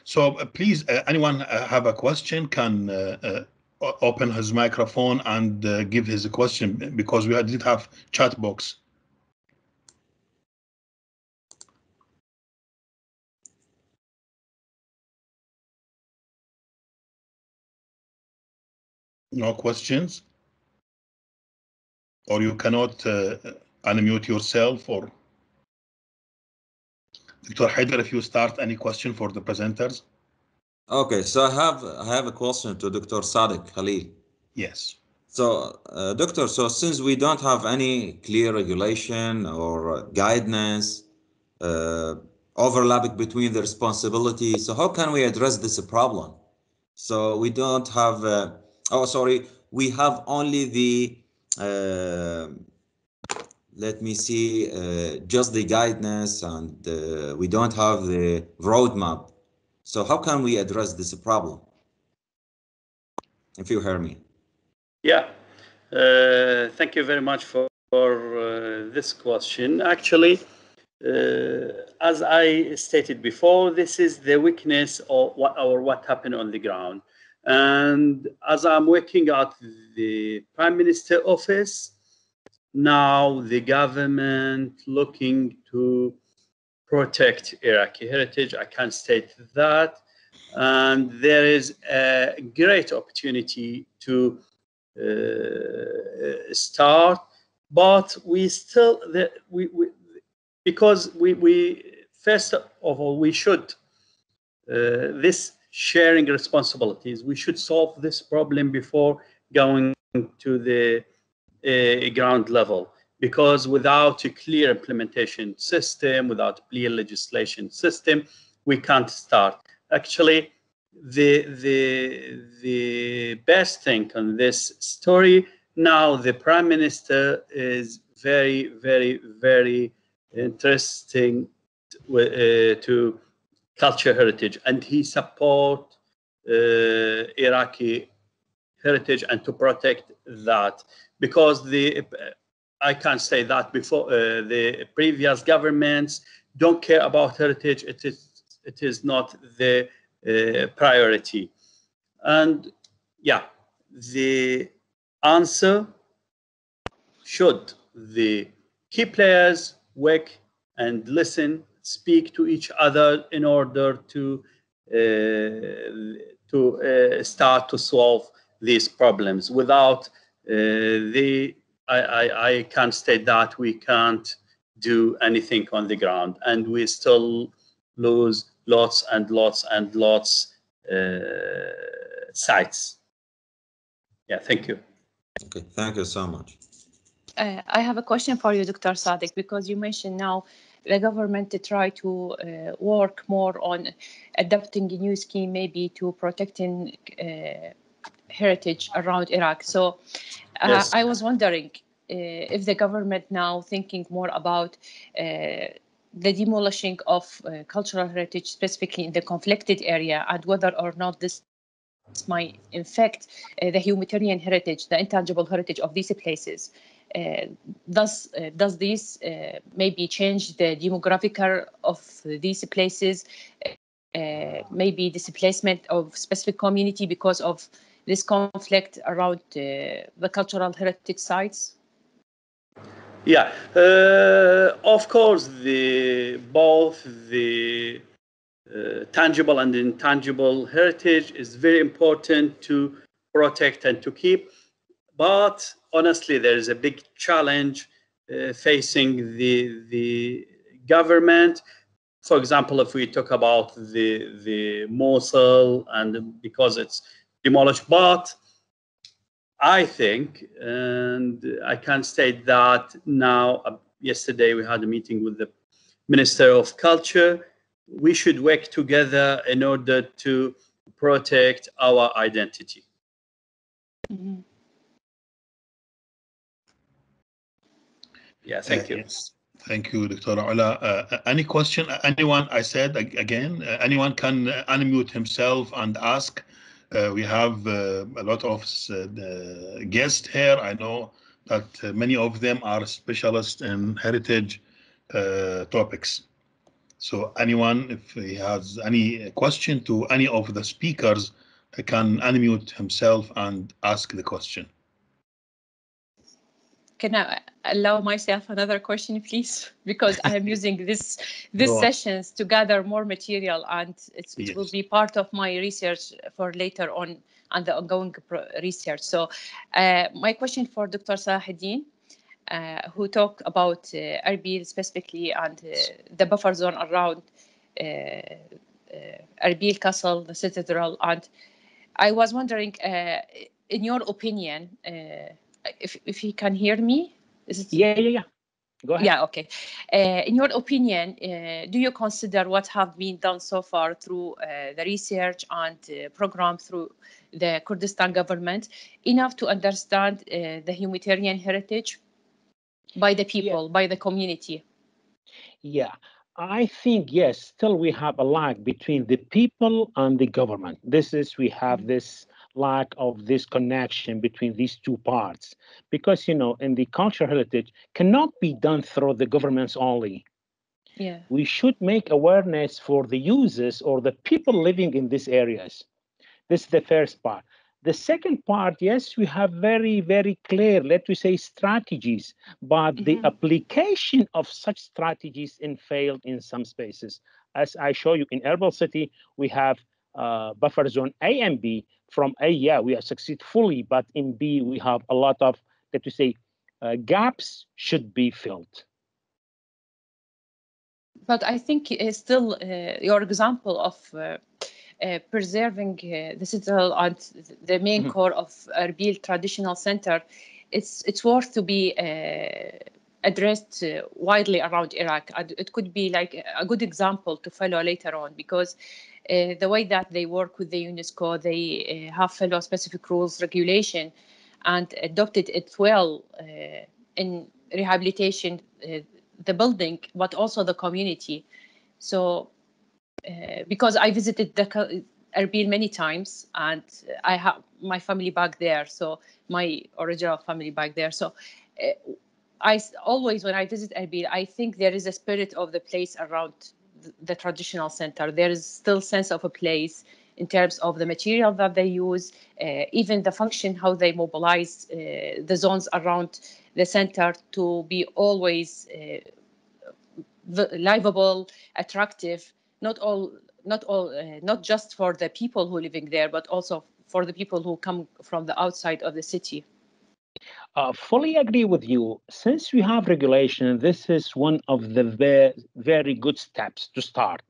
So please, anyone have a question can open his microphone and give his question, because we did have chat box. No questions? Or you cannot unmute yourself? Or Dr. Haider, if you start any question for the presenters. Okay, so I have a question to Dr. Sadiq Khalil. Yes. So, Doctor, so since we don't have any clear regulation or guidance overlapping between the responsibilities, so how can we address this problem? So we don't have, we have only the, let me see, just the guidance, and we don't have the roadmap. So how can we address this problem? If you hear me. Yeah, thank you very much for this question. Actually, as I stated before, this is the weakness of what happened on the ground. And as I'm working at the Prime Minister office, now the government looking to protect Iraqi heritage, I can state that. And there is a great opportunity to start, but we still, because we first of all, we should, this sharing responsibilities, we should solve this problem before going to the ground level, because without a clear implementation system, without a clear legislation system, we can't start. Actually, the best thing on this story now, the Prime Minister is very, very, very interesting to culture heritage, and he support Iraqi heritage and to protect that, because I can't say that before the previous governments don't care about heritage. It is not the priority. And yeah, the answer, should the key players work and listen, speak to each other in order to start to solve these problems. Without I can't state that we can't do anything on the ground, and we still lose lots and lots and lots sites. Yeah, thank you. Okay, thank you so much. I have a question for you, Dr. Sadiq, because you mentioned now the government to try to work more on adopting a new scheme, maybe to protecting heritage around Iraq. So Yes. I was wondering if the government now thinking more about the demolishing of cultural heritage, specifically in the conflicted area, and whether or not this might infect the humanitarian heritage, the intangible heritage of these places. Does this maybe change the demographic of these places, maybe displacement of specific community because of this conflict around the cultural heritage sites? Yeah, of course, both the tangible and intangible heritage is very important to protect and to keep. But honestly, there is a big challenge facing the government. For example, if we talk about the Mosul, and because it's demolished, but I think, and I can state that now, yesterday we had a meeting with the Minister of Culture. We should work together in order to protect our identity. Mm-hmm. Yeah, thank you. Yes. Thank you, Dr. Ola. Any question? Anyone? I said again, anyone can unmute himself and ask. We have a lot of guests here. I know that many of them are specialists in heritage topics. So anyone, if he has any question to any of the speakers, can unmute himself and ask the question. Can I allow myself another question, please? Because I am using this Go on. sessions to gather more material, and it Yes. will be part of my research for later on and the ongoing research. So my question for Dr. Salahuddin, who talked about Erbil specifically and the buffer zone around Erbil Castle, the Citadel, and I was wondering, in your opinion, if you can hear me? Is it... Yeah. Go ahead. Yeah, okay. In your opinion, do you consider what have been done so far through the research and program through the Kurdistan government enough to understand the humanitarian heritage by the people, by the community? Yeah, I think, yes, still we have a lag between the people and the government. We have this lack of this connection between these two parts. Because, in the cultural heritage cannot be done through the governments only. Yeah. We should make awareness for the users or the people living in these areas. This is the first part. The second part, yes, we have very, very clear, let me say, strategies, but the application of such strategies failed in some spaces. As I show you in Erbil City, we have buffer zone A and B. From A, yeah, we have succeeded fully, but in B, we have a lot of, let me say, gaps should be filled. But I think still your example of preserving the citadel and the main core of Erbil Traditional Center, it's worth to be addressed widely around Iraq. It could be like a good example to follow later on, because the way that they work with the UNESCO, they have follow specific rules, regulation, and adopted it well in rehabilitation, the building, but also the community. So because I visited Erbil many times, and I have my family back there, so my original family back there. So I always, when I visit Erbil, I think there is a spirit of the place around the traditional center. There is still sense of a place in terms of the material that they use, even the function, how they mobilize the zones around the center to be always livable, attractive, not just for the people who are living there, but also for the people who come from the outside of the city. Fully agree with you. Since we have regulation, this is one of the very good steps to start.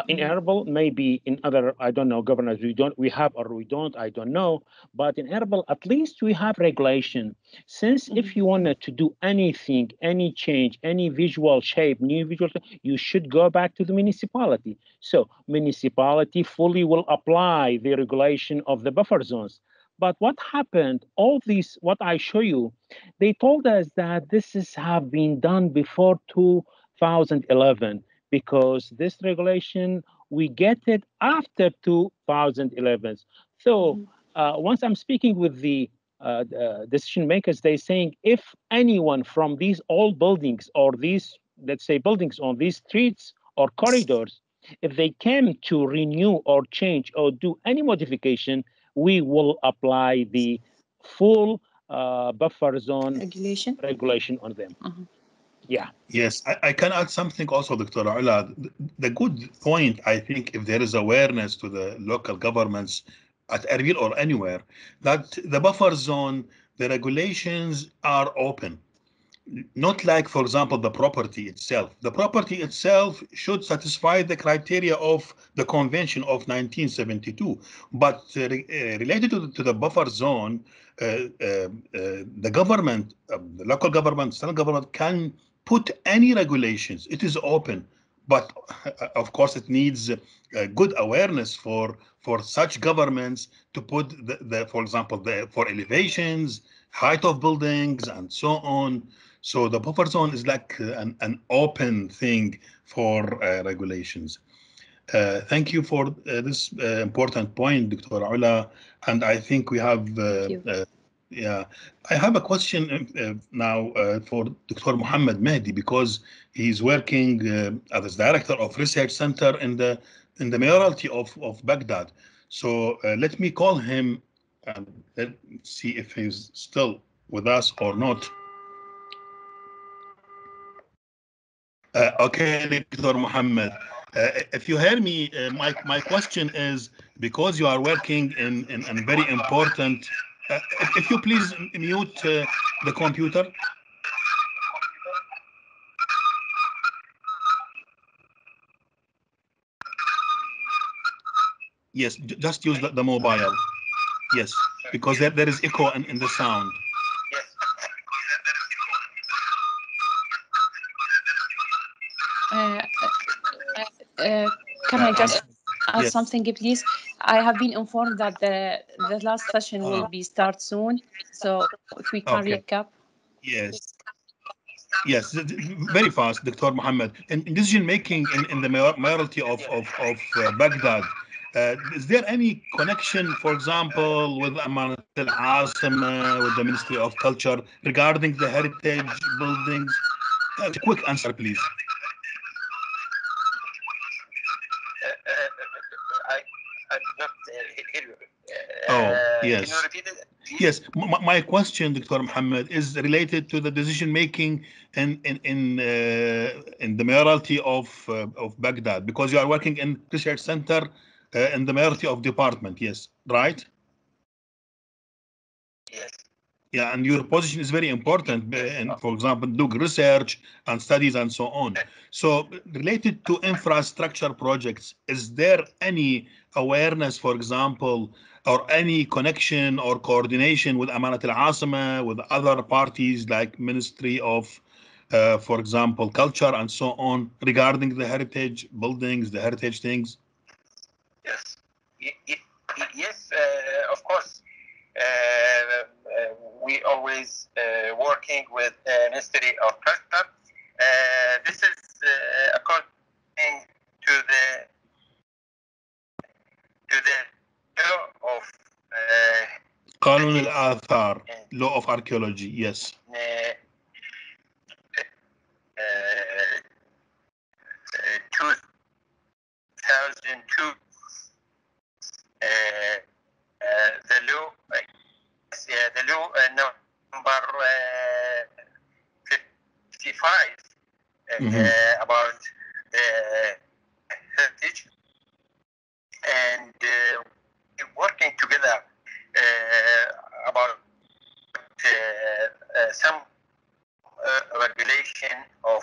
In Erbil, maybe in other, I don't know, governors, we have or we don't, I don't know. But in Erbil, at least we have regulation. Since if you wanted to do anything, any change, any visual shape, new visual, you should go back to the municipality. So municipality fully will apply the regulation of the buffer zones. But what happened, all these, what I show you, they told us that have been done before 2011, because this regulation, we get it after 2011. So once I'm speaking with the decision makers, they're saying if anyone from these old buildings or these, let's say, buildings on these streets or corridors, if they came to renew or change or do any modification, we will apply the full buffer zone regulation on them. Yeah. Yes, I can add something also, Dr. Ala. The good point, I think, if there is awareness to the local governments at Erbil or anywhere, that the buffer zone, the regulations are open. Not like, for example, the property itself. The property itself should satisfy the criteria of the Convention of 1972. But related to the buffer zone, the government, the local government, central government can put any regulations. It is open. But of course, it needs good awareness for such governments to put for example, for elevations, height of buildings, and so on. So the buffer zone is like an open thing for regulations. Thank you for this important point, Dr. Ula. And I think we have Yeah, I have a question now for Dr. Mohammed Mehdi, because he's working as director of research center in the mayoralty of Baghdad. So let me call him and let's see if he's still with us or not. Okay, Dr. Mohammed, if you hear me, my question is, because you are working in a very important, if you please mute the computer. Yes, just use the mobile. Yes, because there is echo in the sound. Can I just add Yes. something, please? I have been informed that the last session will be start soon. So if we can recap. Yes. Yes, very fast, Dr. Mohammed. In decision making in the mayoralty of Baghdad, is there any connection, for example, with Amanat al-Asima, with the Ministry of Culture regarding the heritage buildings? A quick answer, please. I did not hear you. Yes. Can you repeat it? Yes, my question, Dr. Mohammed, is related to the decision making in the mayoralty of Baghdad, because you are working in research center in the mayoralty of department. Yes, right? Yes. Yeah, and your position is very important, and for example, do research and studies and so on. So, related to infrastructure projects, is there any awareness, for example, or any connection or coordination with Amanat al-Asima, with other parties like Ministry of, for example, Culture and so on, regarding the heritage buildings, the heritage things? Yes. Yes, of course. We always working with Ministry of Culture. This is according to the law of Qanun al-Athar, law of archaeology. Yes. 2002. The law number 55 about heritage, and working together about some regulation of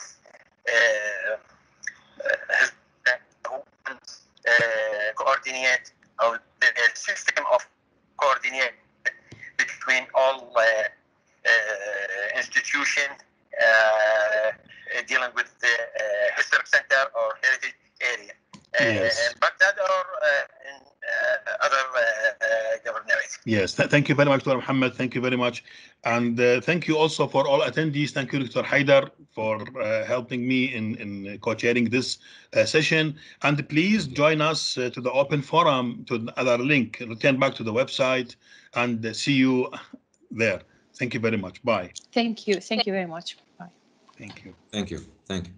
coordinate or the system of coordinate between all institutions dealing with the historic center or heritage area. Yes. Baghdad or in other governorates. Yes, thank you very much, Dr. Mohammed. Thank you very much. And thank you also for all attendees. Thank you, Dr. Haidar, for helping me in co-chairing this session. And please join us to the open forum, to the other link. Return back to the website and see you there. Thank you very much. Bye. Thank you. Thank you very much. Bye. Thank you. Thank you. Thank you.